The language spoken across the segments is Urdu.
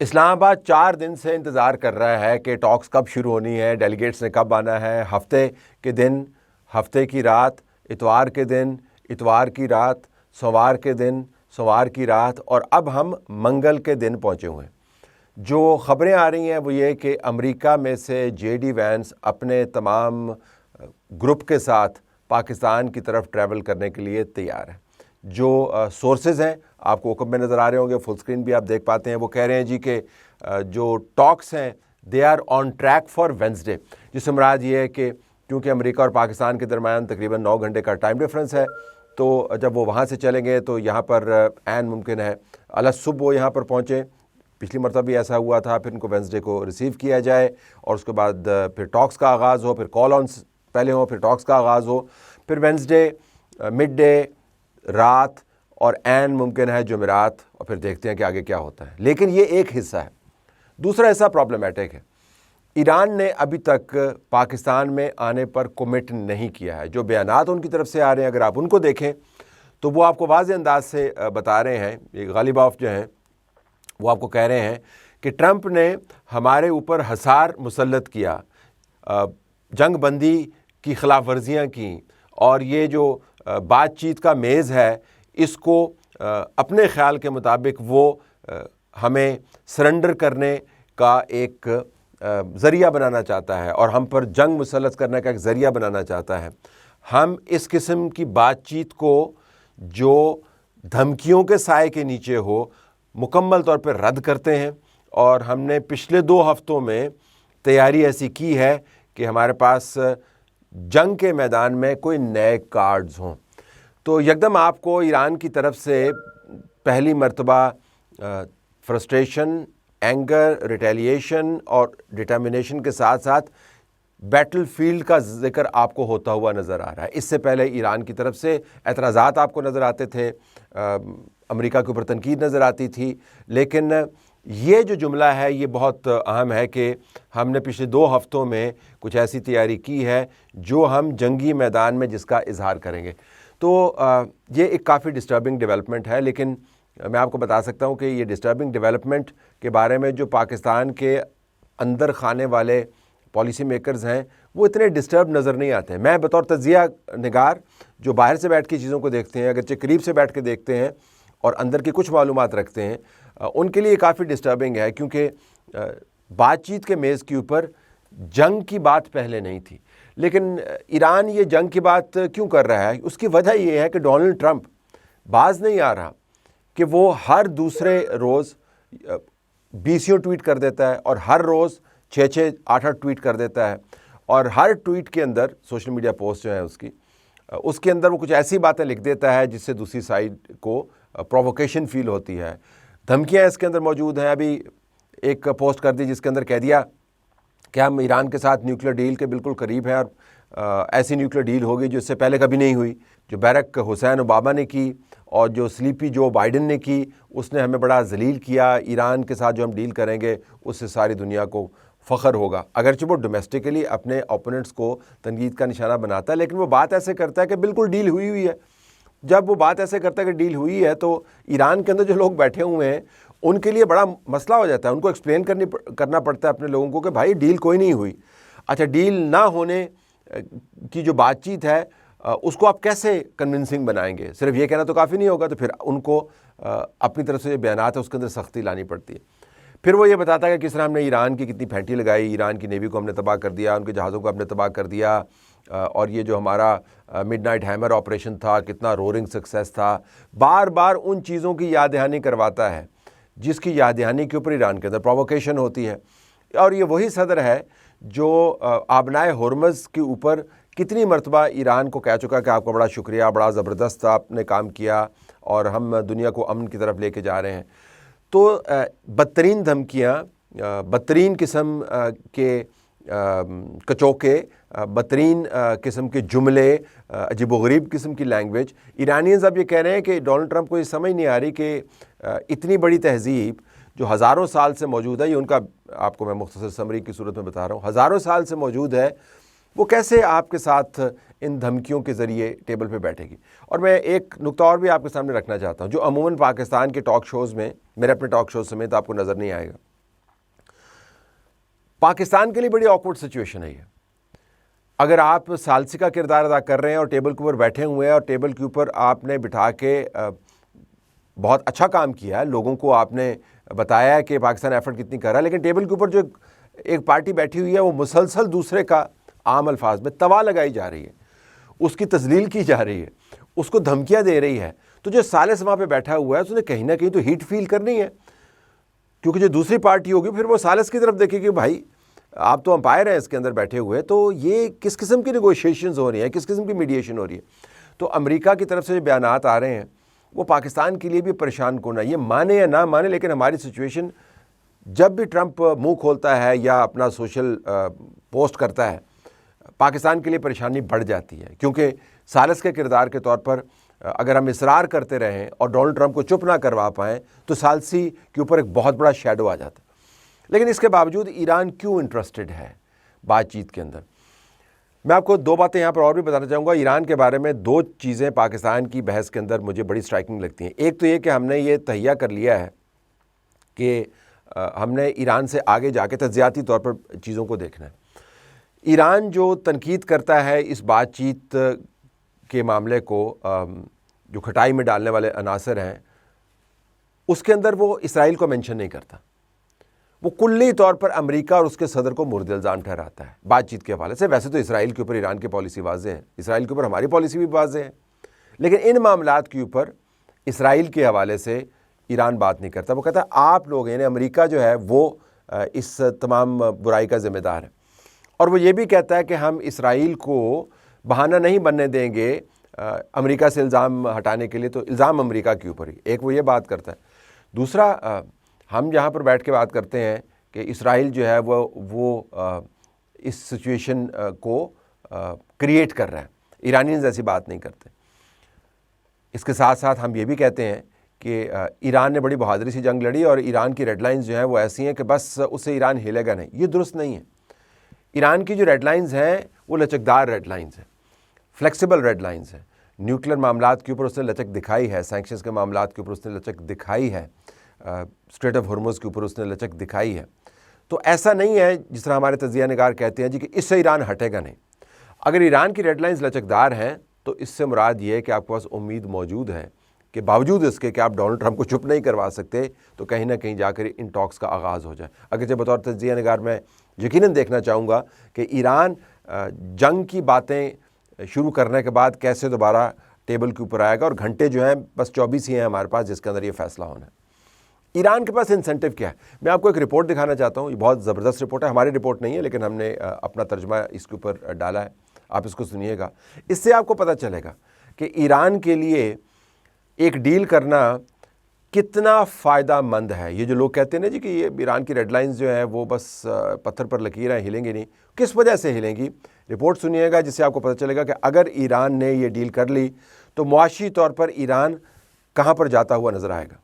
اسلام آباد 4 دن سے انتظار کر رہا ہے کہ ٹاکس کب شروع ہونی ہے، ڈیلیگیٹس نے کب آنا ہے، ہفتے کے دن، ہفتے کی رات، اتوار کے دن، اتوار کی رات، سوموار کے دن، سوموار کی رات، اور اب ہم منگل کے دن پہنچے ہوئے ہیں۔ جو خبریں آ رہی ہیں وہ یہ کہ امریکہ میں سے جے ڈی وینس اپنے تمام گروپ کے ساتھ پاکستان کی طرف ٹریول کرنے کے لیے تیار ہے۔ جو سورسز ہیں آپ کو حکم میں نظر آ رہے ہوں گے، فل سکرین بھی آپ دیکھ پاتے ہیں، وہ کہہ رہے ہیں جی کہ جو ٹاکس ہیں they are on track for Wednesday, جس سے مراد یہ ہے کہ کیونکہ امریکہ اور پاکستان کے درمیان تقریباً 9 گھنٹے کا ٹائم ڈفرنس ہے، تو جب وہ وہاں سے چلیں گے تو یہاں پر عین ممکن ہے صبح وہ یہاں پر پہنچیں۔ پچھلی مرتبہ بھی ایسا ہوا تھا، پھر ان کو وینسڈے کو ریسیو کیا جائے اور اس کے بعد پھر ٹاکس کا آغاز ہو، پھر کال آنس پہلے ہو، پھر ٹاکس کا آغاز ہو، پھر وینسڈے مڈ ڈے رات، اور عین ممکن ہے جمعرات، اور پھر دیکھتے ہیں کہ آگے کیا ہوتا ہے۔ لیکن یہ ایک حصہ ہے۔ دوسرا حصہ پرابلمیٹک ہے۔ ایران نے ابھی تک پاکستان میں آنے پر کمٹ نہیں کیا ہے۔ جو بیانات ان کی طرف سے آ رہے ہیں اگر آپ ان کو دیکھیں تو وہ آپ کو واضح انداز سے بتا رہے ہیں، یہ غالباف جو ہیں وہ آپ کو کہہ رہے ہیں کہ ٹرمپ نے ہمارے اوپر حصار مسلط کیا، جنگ بندی کی خلاف ورزیاں کیں، اور یہ جو بات چیت کا میز ہے اس کو اپنے خیال کے مطابق وہ ہمیں سرنڈر کرنے کا ایک ذریعہ بنانا چاہتا ہے اور ہم پر جنگ مسلط کرنے کا ایک ذریعہ بنانا چاہتا ہے۔ ہم اس قسم کی بات چیت کو جو دھمکیوں کے سائے کے نیچے ہو مکمل طور پر رد کرتے ہیں، اور ہم نے پچھلے 2 ہفتوں میں تیاری ایسی کی ہے کہ ہمارے پاس جنگ کے میدان میں کوئی نئے کارڈز ہوں۔ تو یکدم آپ کو ایران کی طرف سے پہلی مرتبہ فرسٹریشن، اینگر، ریٹیلیشن اور ڈٹرمنیشن کے ساتھ ساتھ بیٹل فیلڈ کا ذکر آپ کو ہوتا ہوا نظر آ رہا ہے۔ اس سے پہلے ایران کی طرف سے اعتراضات آپ کو نظر آتے تھے، امریکہ کے اوپر تنقید نظر آتی تھی، لیکن یہ جو جملہ ہے یہ بہت اہم ہے کہ ہم نے پچھلے 2 ہفتوں میں کچھ ایسی تیاری کی ہے جو ہم جنگی میدان میں جس کا اظہار کریں گے۔ تو یہ ایک کافی ڈسٹربنگ ڈیولپمنٹ ہے، لیکن میں آپ کو بتا سکتا ہوں کہ یہ ڈسٹربنگ ڈیولپمنٹ کے بارے میں جو پاکستان کے اندر خانے والے پالیسی میکرز ہیں وہ اتنے ڈسٹرب نظر نہیں آتے ہیں۔ میں بطور تجزیہ نگار جو باہر سے بیٹھ کے چیزوں کو دیکھتے ہیں، اگرچہ قریب سے بیٹھ کے دیکھتے ہیں اور اندر کی کچھ معلومات رکھتے ہیں، ان کے لیے کافی ڈسٹربنگ ہے، کیونکہ بات چیت کے میز کے اوپر جنگ کی بات پہلے نہیں تھی۔ لیکن ایران یہ جنگ کی بات کیوں کر رہا ہے؟ اس کی وجہ یہ ہے کہ ڈونلڈ ٹرمپ باز نہیں آ رہا کہ وہ ہر دوسرے روز 20 ٹویٹ کر دیتا ہے اور ہر روز 6 8 ٹویٹ کر دیتا ہے، اور ہر ٹویٹ کے اندر سوشل میڈیا پوسٹ جو ہے اس کے اندر وہ کچھ ایسی باتیں لکھ دیتا ہے جس سے دوسری سائیڈ کو پروووکیشن فیل ہوتی ہے۔ دھمکیاں اس کے اندر موجود ہیں۔ ابھی ایک پوسٹ کر دی جس کے اندر کہہ دیا کہ ہم ایران کے ساتھ نیوکلیر ڈیل کے بالکل قریب ہیں، اور ایسی نیوکلیر ڈیل ہوگی جو اس سے پہلے کبھی نہیں ہوئی، جو بیرک حسین اوباما نے کی اور جو سلیپی جو بائیڈن نے کی، اس نے ہمیں بڑا ذلیل کیا۔ ایران کے ساتھ جو ہم ڈیل کریں گے اس سے ساری دنیا کو فخر ہوگا۔ اگرچہ وہ ڈومیسٹکلی اپنے اوپوننٹس کو تنقید کا نشانہ بناتا ہے، لیکن وہ بات ایسے کرتا ہے کہ بالکل ڈیل ہوئی ہوئی ہے۔ جب وہ بات ایسے کرتا ہے کہ ڈیل ہوئی ہے تو ایران کے اندر جو لوگ بیٹھے ہوئے ہیں ان کے لیے بڑا مسئلہ ہو جاتا ہے، ان کو ایکسپلین کرنا پڑتا ہے اپنے لوگوں کو کہ بھائی ڈیل کوئی نہیں ہوئی۔ اچھا، ڈیل نہ ہونے کی جو بات چیت ہے اس کو آپ کیسے کنونسنگ بنائیں گے؟ صرف یہ کہنا تو کافی نہیں ہوگا، تو پھر ان کو اپنی طرف سے جو بیانات ہے اس کے اندر سختی لانی پڑتی ہے۔ پھر وہ یہ بتاتا ہے کہ کس طرح ہم نے ایران کی کتنی پھینٹی لگائی، ایران کی نیوی کو ہم نے تباہ کر دیا، ان کے جہازوں کو ہم نے تباہ کر دیا، اور یہ جو ہمارا مڈ نائٹ ہیمر آپریشن تھا کتنا رورنگ سکسیس تھا۔ بار بار ان چیزوں کی یاد دہانی کرواتا ہے جس کی یاد دہانی کے اوپر ایران کے اندر پروووکیشن ہوتی ہے۔ اور یہ وہی صدر ہے جو آبنائے ہرمز کے اوپر کتنی مرتبہ ایران کو کہہ چکا کہ آپ کا بڑا شکریہ، بڑا زبردست آپ نے کام کیا اور ہم دنیا کو امن کی طرف لے کے جا رہے ہیں۔ تو بدترین دھمکیاں، بدترین قسم کے کچوکے، بدترین قسم کے جملے، عجیب و غریب قسم کی لینگویج۔ ایرانیز اب یہ کہہ رہے ہیں کہ ڈونلڈ ٹرمپ کو یہ سمجھ نہیں آ رہی کہ اتنی بڑی تہذیب جو ہزاروں سال سے موجود ہے، یہ ان کا آپ کو میں مختصر سمری کی صورت میں بتا رہا ہوں، ہزاروں سال سے موجود ہے، وہ کیسے آپ کے ساتھ ان دھمکیوں کے ذریعے ٹیبل پہ بیٹھے گی۔ اور میں ایک نقطہ اور بھی آپ کے سامنے رکھنا چاہتا ہوں جو عموماً پاکستان کے ٹاک شوز میں، میرے اپنے ٹاک شوز سمیت آپ کو نظر نہیں آئے گا۔ پاکستان کے لیے بڑی آکورڈ سچویشن ہے یہ. اگر آپ ثالثی کا کردار ادا کر رہے ہیں اور ٹیبل کے اوپر بیٹھے ہوئے ہیں اور ٹیبل کے اوپر آپ نے بٹھا کے بہت اچھا کام کیا ہے, لوگوں کو آپ نے بتایا ہے کہ پاکستان ایفرٹ کتنی کر رہا ہے, لیکن ٹیبل کے اوپر جو ایک پارٹی بیٹھی ہوئی ہے وہ مسلسل دوسرے کا عام الفاظ میں توا لگائی جا رہی ہے, اس کی تذلیل کی جا رہی ہے, اس کو دھمکیاں دے رہی ہے, تو جو ثالث وہاں پہ بیٹھا ہوا ہے اس نے کہیں نہ کہیں تو ہیٹ فیل کرنی ہے, کیونکہ جو دوسری پارٹی ہوگی پھر وہ ثالث کی طرف دیکھے کہ بھائی آپ تو امپائر ہیں اس کے اندر بیٹھے ہوئے, تو یہ کس قسم کی نیگوشیشنز ہو رہی ہیں, کس قسم کی میڈیشن ہو رہی ہے. تو امریکہ کی طرف سے جو بیانات آ رہے ہیں وہ پاکستان کے لیے بھی پریشان کن ہے, یہ مانے یا نہ مانے, لیکن ہماری سچویشن جب بھی ٹرمپ منہ کھولتا ہے یا اپنا سوشل پوسٹ کرتا ہے پاکستان کے لیے پریشانی بڑھ جاتی ہے, کیونکہ ثالث کے کردار کے طور پر اگر ہم اصرار کرتے رہیں اور ڈونلڈ ٹرمپ کو چپ نہ کروا پائیں تو ثالثی کے اوپر ایک بہت بڑا شیڈو آ جاتا ہے. لیکن اس کے باوجود ایران کیوں انٹرسٹڈ ہے بات چیت کے اندر؟ میں آپ کو دو باتیں یہاں پر اور بھی بتانا چاہوں گا. ایران کے بارے میں دو چیزیں پاکستان کی بحث کے اندر مجھے بڑی سٹرائکنگ لگتی ہیں. ایک تو یہ کہ ہم نے یہ تہیہ کر لیا ہے کہ ہم نے ایران سے آگے جا کے تجزیاتی طور پر چیزوں کو دیکھنا ہے. ایران جو تنقید کرتا ہے اس بات چیت کے معاملے کو, جو کھٹائی میں ڈالنے والے عناصر ہیں, اس کے اندر وہ اسرائیل کو مینشن نہیں کرتا. وہ کلی طور پر امریکہ اور اس کے صدر کو مورد الزام ٹھہراتا ہے بات چیت کے حوالے سے. ویسے تو اسرائیل کے اوپر ایران کی پالیسی واضح ہے, اسرائیل کے اوپر ہماری پالیسی بھی واضح ہے, لیکن ان معاملات کے اوپر اسرائیل کے حوالے سے ایران بات نہیں کرتا. وہ کہتا ہے آپ لوگ, یعنی امریکہ جو ہے وہ اس تمام برائی کا ذمہ دار ہے, اور وہ یہ بھی کہتا ہے کہ ہم اسرائیل کو بہانہ نہیں بننے دیں گے امریکہ سے الزام ہٹانے کے لیے, تو الزام امریکہ کے اوپر ہی. ایک وہ یہ بات کرتا ہے. دوسرا, ہم یہاں پر بیٹھ کے بات کرتے ہیں کہ اسرائیل جو ہے وہ اس سچویشن کو کریٹ کر رہا ہے, ایرانیز ایسی بات نہیں کرتے. اس کے ساتھ ساتھ ہم یہ بھی کہتے ہیں کہ ایران نے بڑی بہادری سے جنگ لڑی اور ایران کی ریڈ لائنز جو ہیں وہ ایسی ہیں کہ بس اس سے ایران ہلے گا نہیں. یہ درست نہیں ہے. ایران کی جو ریڈ لائنز ہیں وہ لچکدار ریڈ لائنز ہیں, فلیکسیبل ریڈ لائنز ہیں. نیوکلیر معاملات کے اوپر اس نے لچک دکھائی ہے, سینکشنز کے معاملات کے اوپر اس نے لچک دکھائی ہے, اسٹریٹ آف ہرمز کے اوپر اس نے لچک دکھائی ہے. تو ایسا نہیں ہے جس طرح ہمارے تجزیہ نگار کہتے ہیں جی کہ اس سے ایران ہٹے گا نہیں. اگر ایران کی ریڈ لائنز لچکدار ہیں تو اس سے مراد یہ ہے کہ آپ کے پاس امید موجود ہے کہ باوجود اس کے کہ آپ ڈونلڈ ٹرمپ کو چپ نہیں کروا سکتے, تو کہیں نہ کہیں جا کر ان ٹاکس کا آغاز ہو جائے. اگرچہ بطور تجزیہ نگار میں یقیناً دیکھنا چاہوں گا کہ ایران جنگ کی باتیں شروع کرنے کے بعد کیسے دوبارہ ٹیبل کے اوپر آئے گا, اور گھنٹے جو ہیں بس 24 ہی ہیں ہمارے پاس جس کے اندر یہ فیصلہ ہونا ہے. ایران کے پاس انسینٹو کیا ہے؟ میں آپ کو ایک رپورٹ دکھانا چاہتا ہوں. یہ بہت زبردست رپورٹ ہے, ہماری رپورٹ نہیں ہے لیکن ہم نے اپنا ترجمہ اس کے اوپر ڈالا ہے. آپ اس کو سنیے گا, اس سے آپ کو پتہ چلے گا کہ ایران کے لیے ایک ڈیل کرنا کتنا فائدہ مند ہے. یہ جو لوگ کہتے ہیں نا جی کہ یہ ایران کی ریڈ لائنز جو ہیں وہ بس پتھر پر لکیر ہیں, ہلیں گی نہیں, کس وجہ سے ہلیں گی؟ رپورٹ سنیے گا جس سے آپ کو پتہ چلے گا کہ اگر ایران نے یہ ڈیل کر لی تو معاشی طور پر ایران کہاں پر جاتا ہوا نظر آئے گا.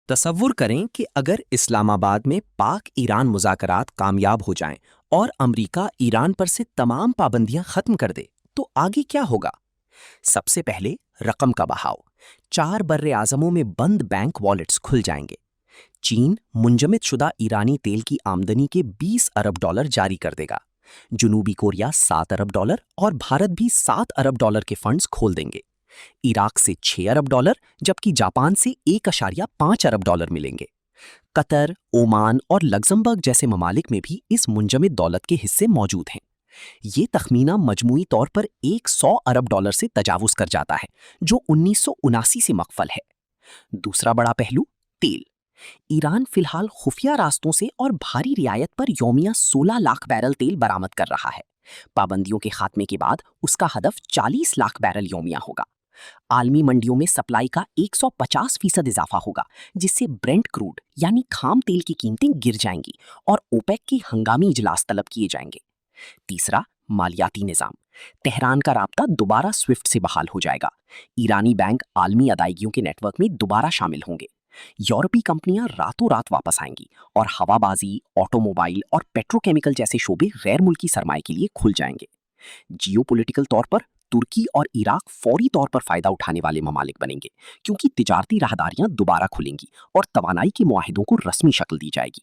تصور کریں کہ اگر اسلام آباد میں پاک ایران مذاکرات کامیاب ہو جائیں اور امریکہ ایران پر سے تمام پابندیاں ختم کر دے تو آگے کیا ہوگا؟ سب سے پہلے رقم کا بہاؤ. 4 بر اعظموں میں بند بینک والیٹس کھل جائیں گے. چین منجمد شدہ ایرانی تیل کی آمدنی کے $20 ارب جاری کر دے گا. جنوبی کوریا $7 ارب اور بھارت بھی $7 ارب کے فنڈز کھول دیں گے. عراق سے $6 ارب جبکہ جاپان سے $1.5 ارب ملیں گے. قطر، اومان اور لگزمبرگ جیسے ممالک میں بھی اس منجمد دولت کے حصے موجود ہیں. یہ تخمینہ مجموعی طور پر $100 ارب سے تجاوز کر جاتا ہے جو 1979 سے مقفل ہے. دوسرا بڑا پہلو تیل. ایران فی الحال خفیہ راستوں سے اور بھاری رعایت پر یومیہ 16 لاکھ بیرل تیل برآمد کر رہا ہے. پابندیوں کے خاتمے کے بعد اس کا ہدف 40 لاکھ بیرل یومیہ ہوگا. عالمی منڈیوں میں سپلائی کا 150% اضافہ ہوگا جس سے برنٹ کروڈ یعنی خام تیل کی قیمتیں گر جائیں گی اور اوپیک کے ہنگامی اجلاس طلب کیے جائیں گے. تیسرا مالیاتی نظام. تہران کا رابطہ دوبارہ سوئفٹ سے بحال ہو جائے گا. ایرانی بینک عالمی ادائیگیوں کے نیٹ ورک میں دوبارہ شامل ہوں گے. یورپی کمپنیاں راتوں رات واپس آئیں گی اور ہوا بازی، آٹو موبائل اور پیٹرو کیمیکل جیسے شعبے غیر ملکی سرمائے کے لیے کھل جائیں گے. جیو پولیٹیکل طور پر ترکی اور عراق فوری طور پر فائدہ اٹھانے والے ممالک بنیں گے کیونکہ تجارتی راہداریاں دوبارہ کھلیں گی اور توانائی کے معاہدوں کو رسمی شکل دی جائے گی.